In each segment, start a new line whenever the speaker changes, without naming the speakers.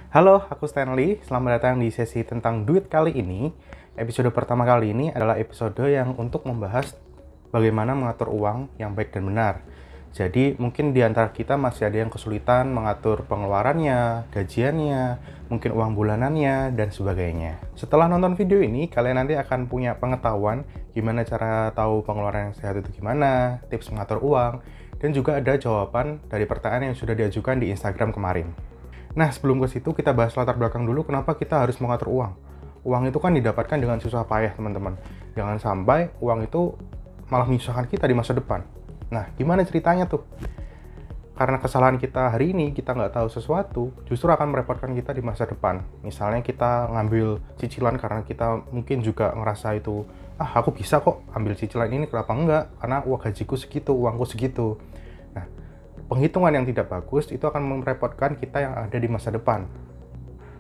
Halo, aku Stanley. Selamat datang di sesi tentang duit kali ini. Episode pertama kali ini adalah episode yang untuk membahas bagaimana mengatur uang yang baik dan benar. Jadi, mungkin di antara kita masih ada yang kesulitan mengatur pengeluarannya, gajiannya, mungkin uang bulanannya, dan sebagainya. Setelah nonton video ini, kalian nanti akan punya pengetahuan gimana cara tahu pengeluaran yang sehat itu gimana, tips mengatur uang, dan juga ada jawaban dari pertanyaan yang sudah diajukan di Instagram kemarin. Nah, sebelum ke situ kita bahas latar belakang dulu kenapa kita harus mengatur uang. Uang itu kan didapatkan dengan susah payah, teman-teman. Jangan sampai uang itu malah menyusahkan kita di masa depan. Nah, gimana ceritanya tuh? Karena kesalahan kita hari ini, kita nggak tahu sesuatu, justru akan merepotkan kita di masa depan. Misalnya kita ngambil cicilan karena kita mungkin juga ngerasa itu, aku bisa kok ambil cicilan ini, kenapa enggak? Karena gajiku segitu, uangku segitu. Nah, penghitungan yang tidak bagus itu akan merepotkan kita yang ada di masa depan.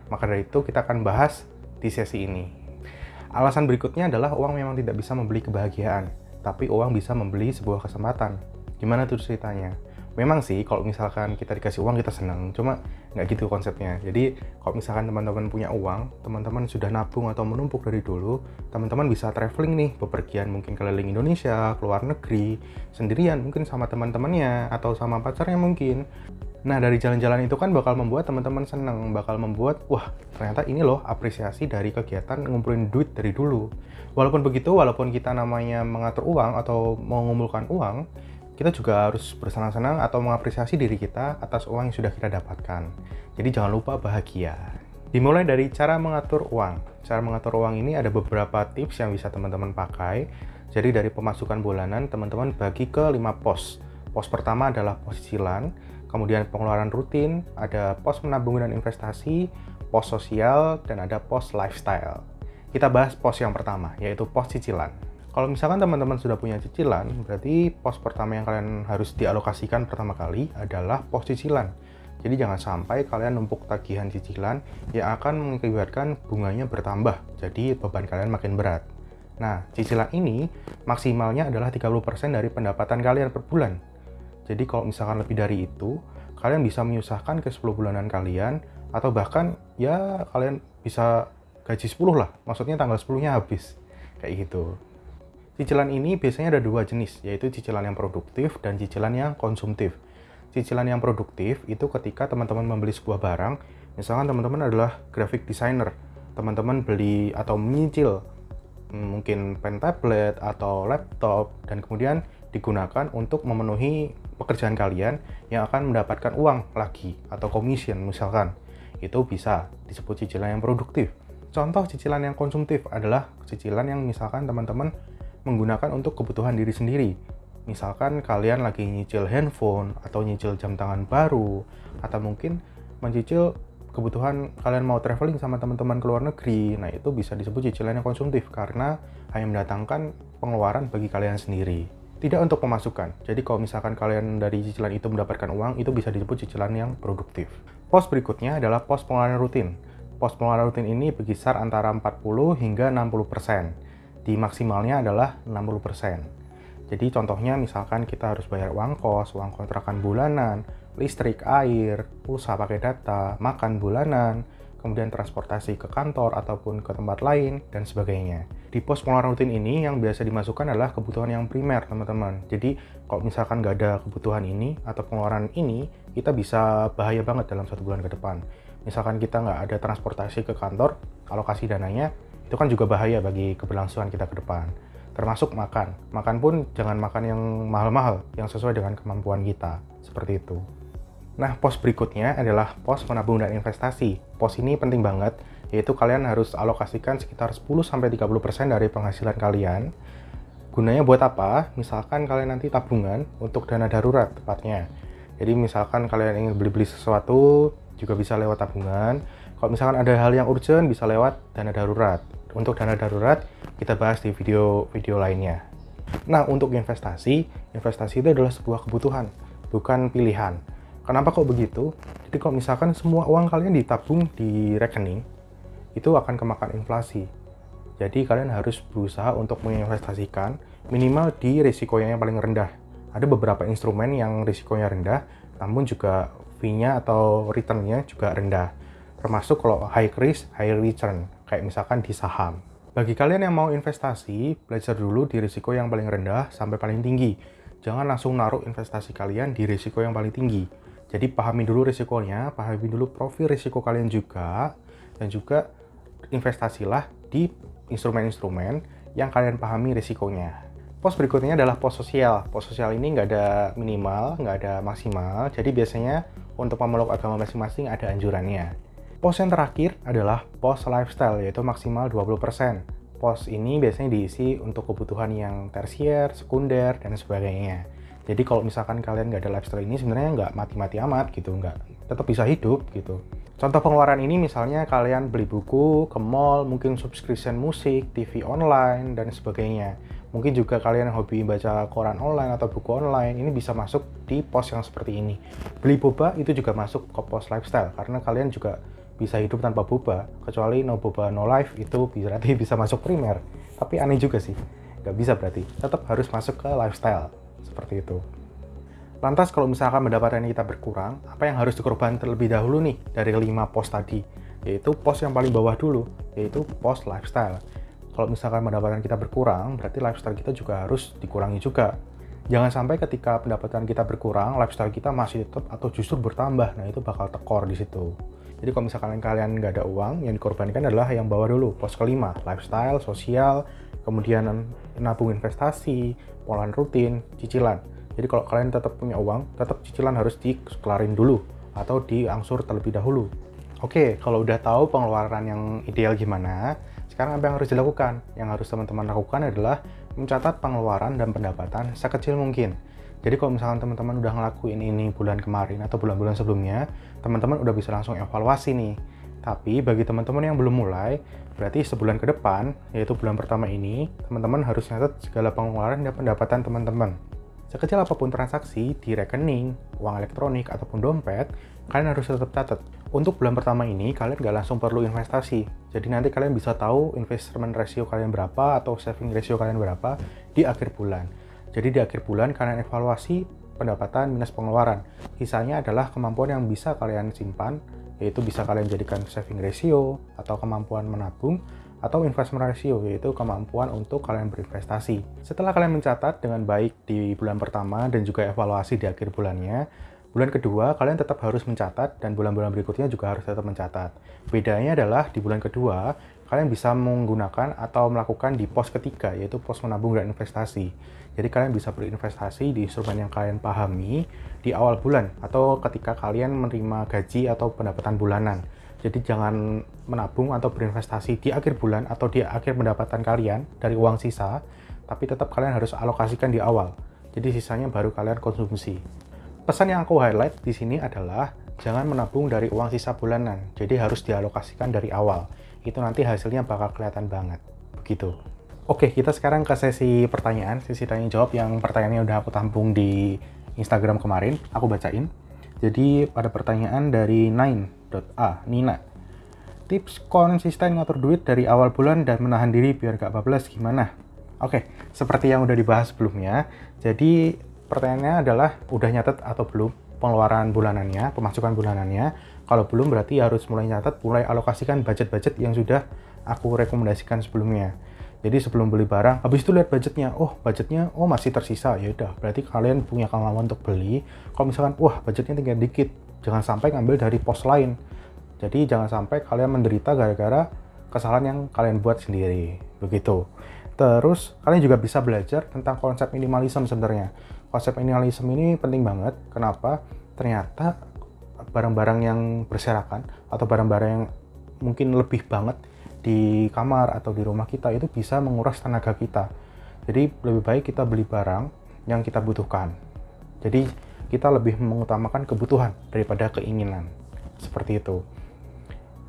Maka dari itu kita akan bahas di sesi ini. Alasan berikutnya adalah uang memang tidak bisa membeli kebahagiaan, tapi uang bisa membeli sebuah kesempatan. Gimana tuh ceritanya? Memang sih kalau misalkan kita dikasih uang kita senang, cuma nggak gitu konsepnya. Jadi kalau misalkan teman-teman punya uang, teman-teman sudah nabung atau menumpuk dari dulu, teman-teman bisa traveling nih, bepergian mungkin keliling Indonesia, keluar negeri, sendirian mungkin sama teman-temannya atau sama pacarnya mungkin. Nah, dari jalan-jalan itu kan bakal membuat teman-teman senang, bakal membuat, wah ternyata ini loh apresiasi dari kegiatan ngumpulin duit dari dulu. Walaupun begitu, walaupun kita namanya mengatur uang atau mengumpulkan uang, kita juga harus bersenang-senang atau mengapresiasi diri kita atas uang yang sudah kita dapatkan. Jadi jangan lupa bahagia. Dimulai dari cara mengatur uang. Cara mengatur uang ini ada beberapa tips yang bisa teman-teman pakai. Jadi dari pemasukan bulanan, teman-teman bagi ke 5 pos. Pos pertama adalah pos cicilan, kemudian pengeluaran rutin, ada pos menabung dan investasi, pos sosial, dan ada pos lifestyle. Kita bahas pos yang pertama, yaitu pos cicilan. Kalau misalkan teman-teman sudah punya cicilan, berarti pos pertama yang kalian harus dialokasikan pertama kali adalah pos cicilan. Jadi jangan sampai kalian numpuk tagihan cicilan yang akan mengakibatkan bunganya bertambah, jadi beban kalian makin berat. Nah, cicilan ini maksimalnya adalah 30% dari pendapatan kalian per bulan. Jadi kalau misalkan lebih dari itu, kalian bisa menyusahkan ke 10 bulanan kalian, atau bahkan ya kalian bisa gaji 10 lah, maksudnya tanggal 10-nya habis, kayak gitu. Cicilan ini biasanya ada dua jenis, yaitu cicilan yang produktif dan cicilan yang konsumtif. Cicilan yang produktif itu ketika teman-teman membeli sebuah barang, misalkan teman-teman adalah graphic designer, teman-teman beli atau menyicil mungkin pen tablet atau laptop, dan kemudian digunakan untuk memenuhi pekerjaan kalian yang akan mendapatkan uang lagi atau commission misalkan. Itu bisa disebut cicilan yang produktif. Contoh cicilan yang konsumtif adalah cicilan yang misalkan teman-teman menggunakan untuk kebutuhan diri sendiri. Misalkan kalian lagi nyicil handphone atau nyicil jam tangan baru, atau mungkin mencicil kebutuhan kalian mau traveling sama teman-teman ke luar negeri. Nah, itu bisa disebut cicilan yang konsumtif karena hanya mendatangkan pengeluaran bagi kalian sendiri, tidak untuk pemasukan. Jadi kalau misalkan kalian dari cicilan itu mendapatkan uang, itu bisa disebut cicilan yang produktif. Pos berikutnya adalah pos pengeluaran rutin. Pos pengeluaran rutin ini berkisar antara 40 hingga 60%. Di maksimalnya adalah 60%. Jadi contohnya misalkan kita harus bayar uang kos, uang kontrakan bulanan, listrik, air, pulsa pakai data, makan bulanan, kemudian transportasi ke kantor ataupun ke tempat lain, dan sebagainya. Di pos pengeluaran rutin ini yang biasa dimasukkan adalah kebutuhan yang primer, teman-teman. Jadi kalau misalkan nggak ada kebutuhan ini atau pengeluaran ini, kita bisa bahaya banget dalam 1 bulan ke depan. Misalkan kita nggak ada transportasi ke kantor, alokasi dananya, itu kan juga bahaya bagi keberlangsungan kita ke depan. Termasuk makan. Makan pun jangan makan yang mahal-mahal, yang sesuai dengan kemampuan kita. Seperti itu. Nah, pos berikutnya adalah pos menabung dan investasi. Pos ini penting banget, yaitu kalian harus alokasikan sekitar 10-30% dari penghasilan kalian. Gunanya buat apa? Misalkan kalian nanti tabungan untuk dana darurat tepatnya. Jadi misalkan kalian ingin beli-beli sesuatu, juga bisa lewat tabungan. Kalau misalkan ada hal yang urgent, bisa lewat dana darurat. Untuk dana darurat, kita bahas di video lainnya. Nah, untuk investasi itu adalah sebuah kebutuhan, bukan pilihan. Kenapa kok begitu? Jadi kalau misalkan semua uang kalian ditabung di rekening, itu akan kemakan inflasi. Jadi kalian harus berusaha untuk menginvestasikan minimal di risikonya yang paling rendah. Ada beberapa instrumen yang risikonya rendah, namun juga fee-nya atau return-nya juga rendah. termasuk kalau high risk, high return, kayak misalkan di saham. Bagi kalian yang mau investasi, belajar dulu di risiko yang paling rendah sampai paling tinggi. Jangan langsung naruh investasi kalian di risiko yang paling tinggi. Jadi pahami dulu risikonya, pahami dulu profil risiko kalian juga, dan juga investasilah di instrumen-instrumen yang kalian pahami risikonya. Pos berikutnya adalah pos sosial. Pos sosial ini nggak ada minimal, nggak ada maksimal, jadi biasanya untuk pemeluk agama masing-masing ada anjurannya. Pos yang terakhir adalah pos lifestyle, yaitu maksimal 20%. Pos ini biasanya diisi untuk kebutuhan yang tersier, sekunder, dan sebagainya. Jadi kalau misalkan kalian nggak ada lifestyle ini, sebenarnya nggak mati-mati amat gitu, nggak tetap bisa hidup gitu. Contoh pengeluaran ini misalnya kalian beli buku, ke mall, mungkin subscription musik, TV online, dan sebagainya. Mungkin juga kalian hobi baca koran online atau buku online, ini bisa masuk di pos yang seperti ini. Beli boba itu juga masuk ke pos lifestyle, karena kalian juga bisa hidup tanpa boba, kecuali no boba no life, itu berarti bisa masuk primer. Tapi aneh juga sih, nggak bisa berarti. Tetap harus masuk ke lifestyle, seperti itu. Lantas kalau misalkan pendapatan kita berkurang, apa yang harus dikorbankan terlebih dahulu nih dari 5 pos tadi? Yaitu pos yang paling bawah dulu, yaitu pos lifestyle. Kalau misalkan pendapatan kita berkurang, berarti lifestyle kita juga harus dikurangi juga. Jangan sampai ketika pendapatan kita berkurang, lifestyle kita masih tetap atau justru bertambah. Nah, itu bakal tekor di situ. Jadi kalau misalkan kalian nggak ada uang, yang dikorbankan adalah yang bawah dulu, pos kelima, lifestyle, sosial, kemudian nabung investasi, pengeluaran rutin, cicilan. Jadi kalau kalian tetap punya uang, tetap cicilan harus dikelarin dulu atau diangsur terlebih dahulu. Oke, kalau udah tahu pengeluaran yang ideal gimana, sekarang apa yang harus dilakukan? Yang harus teman-teman lakukan adalah mencatat pengeluaran dan pendapatan sekecil mungkin. Jadi kalau misalkan teman-teman udah ngelakuin ini bulan kemarin atau bulan-bulan sebelumnya, teman-teman udah bisa langsung evaluasi nih. Tapi bagi teman-teman yang belum mulai, berarti sebulan ke depan, yaitu bulan pertama ini, teman-teman harus nyatat segala pengeluaran dan pendapatan teman-teman. Sekecil apapun transaksi di rekening, uang elektronik, ataupun dompet, kalian harus tetap catat. Untuk bulan pertama ini, kalian nggak langsung perlu investasi. Jadi nanti kalian bisa tahu investment ratio kalian berapa atau saving ratio kalian berapa di akhir bulan. Jadi di akhir bulan kalian evaluasi pendapatan minus pengeluaran. Sisanya adalah kemampuan yang bisa kalian simpan, yaitu bisa kalian jadikan saving ratio atau kemampuan menabung, atau investment ratio, yaitu kemampuan untuk kalian berinvestasi. Setelah kalian mencatat dengan baik di bulan pertama dan juga evaluasi di akhir bulannya, bulan kedua kalian tetap harus mencatat dan bulan-bulan berikutnya juga harus tetap mencatat. Bedanya adalah di bulan kedua, kalian bisa menggunakan atau melakukan di pos ketiga, yaitu pos menabung dan investasi. Jadi kalian bisa berinvestasi di instrumen yang kalian pahami di awal bulan atau ketika kalian menerima gaji atau pendapatan bulanan. Jadi jangan menabung atau berinvestasi di akhir bulan atau di akhir pendapatan kalian dari uang sisa, tapi tetap kalian harus alokasikan di awal. Jadi sisanya baru kalian konsumsi. Pesan yang aku highlight di sini adalah jangan menabung dari uang sisa bulanan. Jadi harus dialokasikan dari awal. Itu nanti hasilnya bakal kelihatan banget. Begitu. Oke, kita sekarang ke sesi pertanyaan, sesi tanya jawab yang pertanyaannya udah aku tampung di Instagram kemarin, aku bacain. Jadi pada pertanyaan dari Nina, tips konsisten ngatur duit dari awal bulan dan menahan diri biar gak bablas gimana? Oke, seperti yang udah dibahas sebelumnya, jadi pertanyaannya adalah udah nyatet atau belum pengeluaran bulanannya, pemasukan bulanannya. Kalau belum berarti harus mulai nyatet, mulai alokasikan budget-budget yang sudah aku rekomendasikan sebelumnya. Jadi sebelum beli barang, habis itu lihat budgetnya, masih tersisa, ya udah, berarti kalian punya kemampuan untuk beli. Kalau misalkan, budgetnya tinggal dikit, jangan sampai ngambil dari pos lain. Jadi jangan sampai kalian menderita gara-gara kesalahan yang kalian buat sendiri, begitu. Terus kalian juga bisa belajar tentang konsep minimalism sebenarnya. Konsep minimalism ini penting banget. Kenapa? Ternyata barang-barang yang berserakan atau barang-barang yang mungkin lebih banget di kamar atau di rumah kita itu bisa menguras tenaga kita. Jadi lebih baik kita beli barang yang kita butuhkan. Jadi kita lebih mengutamakan kebutuhan daripada keinginan. Seperti itu.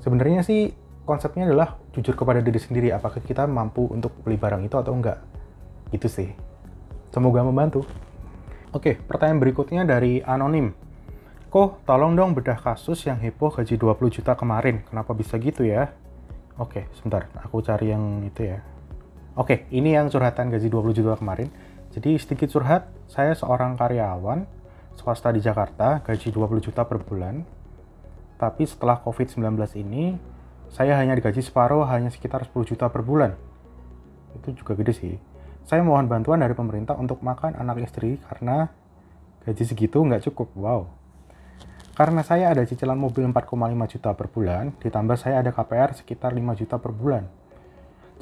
Sebenarnya sih konsepnya adalah jujur kepada diri sendiri, apakah kita mampu untuk beli barang itu atau enggak. Itu sih. Semoga membantu. Oke, pertanyaan berikutnya dari Anonim. Kok tolong dong bedah kasus yang heboh gaji 20 juta kemarin. Kenapa bisa gitu ya? Oke, sebentar. Aku cari yang itu ya. Oke, ini yang curhatan gaji 20 juta kemarin. Jadi sedikit curhat, saya seorang karyawan swasta di Jakarta, gaji 20 juta per bulan. Tapi setelah COVID-19 ini, saya hanya digaji separuh, hanya sekitar 10 juta per bulan. Itu juga gede sih. Saya mohon bantuan dari pemerintah untuk makan anak istri karena gaji segitu nggak cukup. Wow. Karena saya ada cicilan mobil 4,5 juta per bulan, ditambah saya ada KPR sekitar 5 juta per bulan.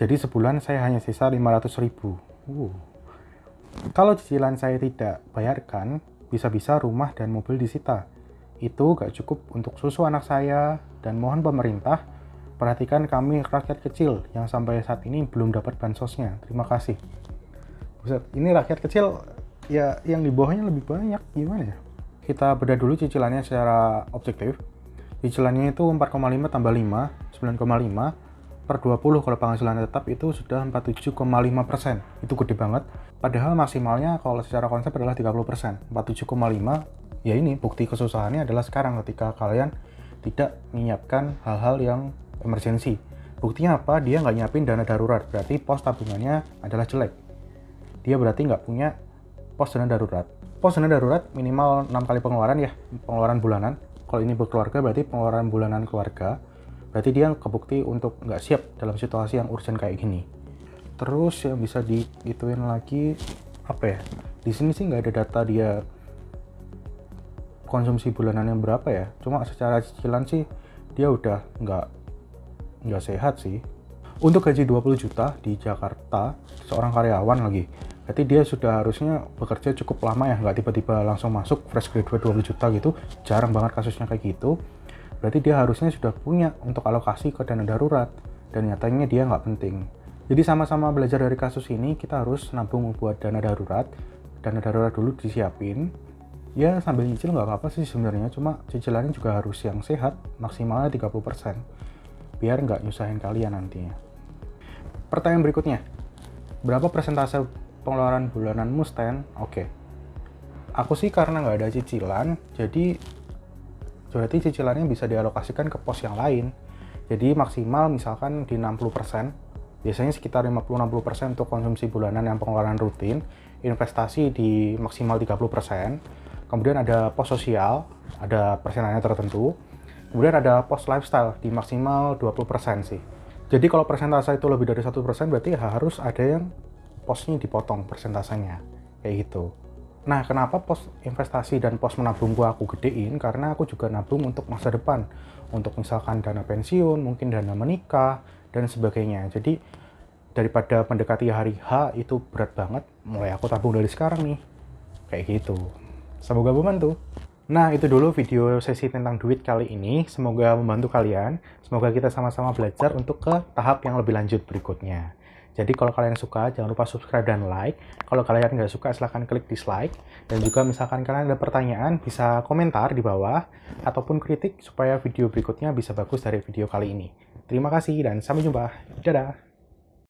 Jadi sebulan saya hanya sisa 500 ribu. Kalau cicilan saya tidak bayarkan, bisa-bisa rumah dan mobil disita. Itu gak cukup untuk susu anak saya, dan mohon pemerintah perhatikan kami rakyat kecil yang sampai saat ini belum dapat bansosnya. Terima kasih. Buset, ini rakyat kecil ya yang di bawahnya lebih banyak, gimana ya? Kita bedah dulu cicilannya secara objektif. Cicilannya itu 4,5 tambah 5, 9,5 per 20 kalau penghasilan tetap itu sudah 47,5%. Itu gede banget. Padahal maksimalnya kalau secara konsep adalah 30%. 47,5 ya ini bukti kesusahannya adalah sekarang ketika kalian tidak menyiapkan hal-hal yang emergensi. Buktinya apa? Dia nggak nyiapin dana darurat, berarti pos tabungannya adalah jelek. Dia berarti nggak punya pos dana darurat. Pos dana darurat minimal 6 kali pengeluaran ya, pengeluaran bulanan. Kalau ini berkeluarga berarti pengeluaran bulanan keluarga. Berarti dia kebukti untuk nggak siap dalam situasi yang urgent kayak gini. Terus yang bisa dihituin lagi apa ya? Di sini sih nggak ada data dia konsumsi bulanannya berapa ya. Cuma secara cicilan sih dia udah nggak sehat sih. Untuk gaji 20 juta di Jakarta, seorang karyawan lagi, berarti dia sudah harusnya bekerja cukup lama ya, nggak tiba-tiba langsung masuk fresh graduate 20 juta gitu. Jarang banget kasusnya kayak gitu. Berarti dia harusnya sudah punya untuk alokasi ke dana darurat, dan nyatanya dia nggak penting. Jadi sama-sama belajar dari kasus ini, kita harus nabung buat dana darurat. Dana darurat dulu disiapin, ya sambil nyicil nggak apa-apa sih sebenarnya, cuma cicilannya juga harus yang sehat, maksimalnya 30%, biar nggak nyusahin kalian nantinya. Pertanyaan berikutnya, berapa persentase pengeluaran bulananmu, Stan? Oke. Aku sih karena nggak ada cicilan, jadi berarti cicilannya bisa dialokasikan ke pos yang lain. Jadi maksimal misalkan di 60%, biasanya sekitar 50-60% untuk konsumsi bulanan yang pengeluaran rutin, investasi di maksimal 30%, kemudian ada pos sosial, ada persenannya tertentu, kemudian ada pos lifestyle di maksimal 20% sih. Jadi kalau persentase itu lebih dari 1%, berarti harus ada yang posnya dipotong persentasenya, kayak gitu. Nah, kenapa pos investasi dan pos menabungku aku gedein? Karena aku juga nabung untuk masa depan. Untuk misalkan dana pensiun, mungkin dana menikah, dan sebagainya. Jadi, daripada mendekati hari H itu berat banget, mulai aku tabung dari sekarang nih. Kayak gitu. Semoga membantu. Nah, itu dulu video sesi tentang duit kali ini. Semoga membantu kalian. Semoga kita sama-sama belajar untuk ke tahap yang lebih lanjut berikutnya. Jadi kalau kalian suka, jangan lupa subscribe dan like. Kalau kalian nggak suka, silahkan klik dislike. Dan juga misalkan kalian ada pertanyaan, bisa komentar di bawah. Ataupun kritik supaya video berikutnya bisa bagus dari video kali ini. Terima kasih dan sampai jumpa. Dadah!